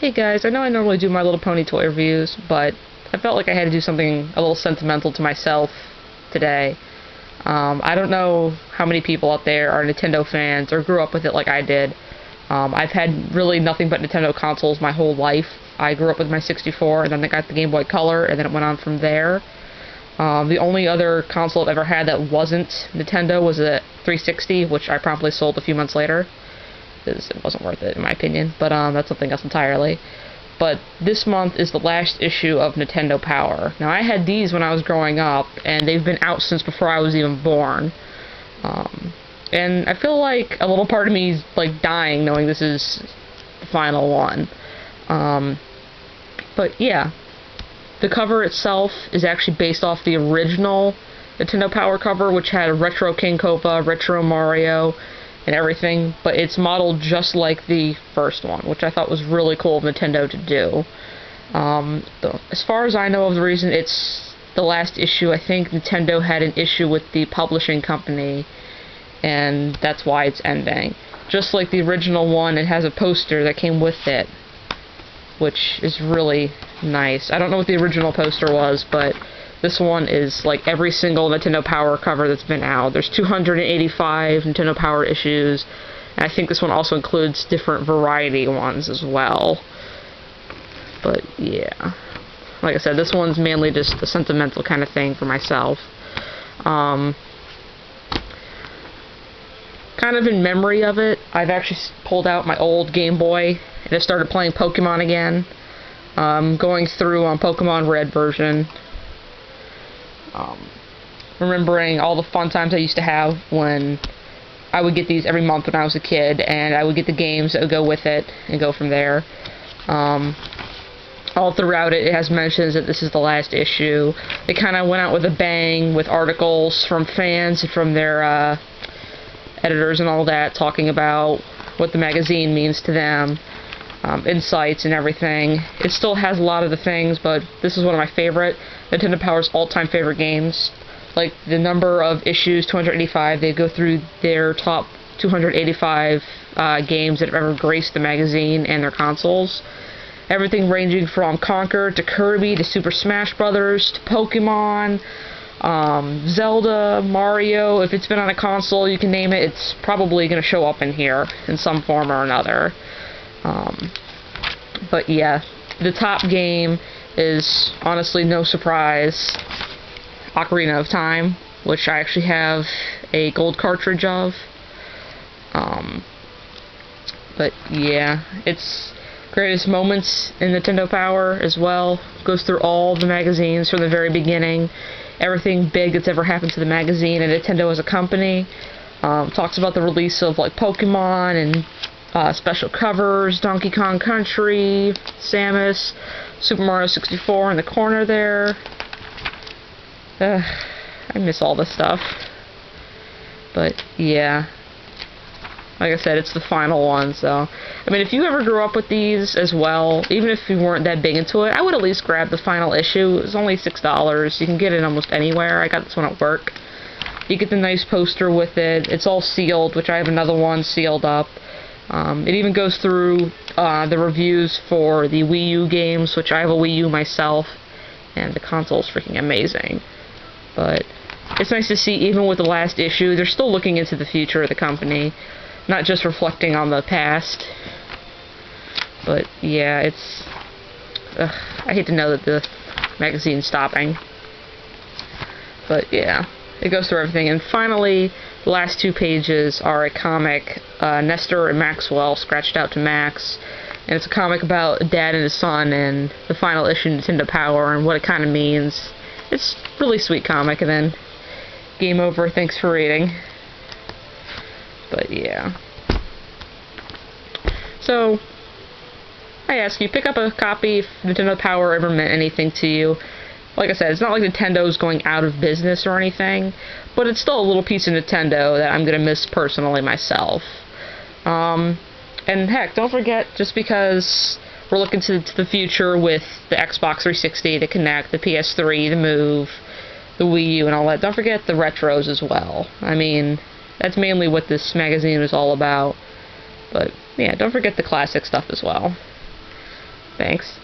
Hey guys, I know I normally do My Little Pony toy reviews, but I felt like I had to do something a little sentimental to myself today. I don't know how many people out there are Nintendo fans or grew up with it like I did. I've had really nothing but Nintendo consoles my whole life. I grew up with my 64, and then I got the Game Boy Color, and then it went on from there. The only other console I've ever had that wasn't Nintendo was a 360, which I promptly sold a few months later, because it wasn't worth it, in my opinion, but that's something else entirely. But this month is the last issue of Nintendo Power. Now, I had these when I was growing up, and they've been out since before I was even born. And I feel like a little part of me is, like, dying knowing this is the final one. But, yeah. The cover itself is actually based off the original Nintendo Power cover, which had a retro King Koopa, retro Mario, and everything, but it's modeled just like the first one, which I thought was really cool of Nintendo to do. As far as I know of the reason it's the last issue, I think Nintendo had an issue with the publishing company, and that's why it's ending. Just like the original one, it has a poster that came with it, which is really nice. I don't know what the original poster was, but this one is like every single Nintendo Power cover that's been out. There's 285 Nintendo Power issues, and I think this one also includes different variety ones as well. But yeah, like I said, this one's mainly just a sentimental kind of thing for myself. Kind of in memory of it, I've actually pulled out my old Game Boy and I started playing Pokemon again. Going through on Pokemon Red version. Remembering all the fun times I used to have when I would get these every month when I was a kid, and I would get the games that would go with it and go from there. All throughout it, it has mentions that this is the last issue. It kind of went out with a bang with articles from fans and from their editors and all that, talking about what the magazine means to them, insights and everything. It still has a lot of the things, but this is one of my favorite Nintendo Power's all-time favorite games. Like, the number of issues, 285, they go through their top 285 games that have ever graced the magazine and their consoles. Everything ranging from Conquer to Kirby to Super Smash Brothers to Pokemon, Zelda, Mario. If it's been on a console, you can name it, it's probably going to show up in here in some form or another. But yeah, the top game is honestly no surprise, Ocarina of Time, which I actually have a gold cartridge of. But yeah, it's greatest moments in Nintendo Power as well. Goes through all the magazines from the very beginning, everything big that's ever happened to the magazine and Nintendo as a company. Talks about the release of like Pokemon and special covers, Donkey Kong Country, Samus, Super Mario 64 in the corner there. I miss all this stuff. But yeah, like I said, it's the final one, so I mean, if you ever grew up with these as well, even if you weren't that big into it, I would at least grab the final issue. It was only $6. You can get it almost anywhere. I got this one at work. You get the nice poster with it. It's all sealed, which I have another one sealed up. It even goes through the reviews for the Wii U games, which I have a Wii U myself, and the console's freaking amazing. But it's nice to see, even with the last issue, they're still looking into the future of the company, not just reflecting on the past. But yeah, it's... I hate to know that the magazine's stopping. But yeah, it goes through everything. And finally, the last two pages are a comic, Nestor and Maxwell, scratched out to Max. And it's a comic about a dad and his son and the final issue of Nintendo Power and what it kind of means. It's a really sweet comic, and then game over, thanks for reading. But yeah. So, I ask you, pick up a copy if Nintendo Power ever meant anything to you. Like I said, it's not like Nintendo's going out of business or anything, but it's still a little piece of Nintendo that I'm going to miss personally myself. And heck, don't forget, just because we're looking to the future with the Xbox 360, the Kinect, the PS3, the Move, the Wii U, and all that, don't forget the retros as well. I mean, that's mainly what this magazine is all about. But, yeah, don't forget the classic stuff as well. Thanks.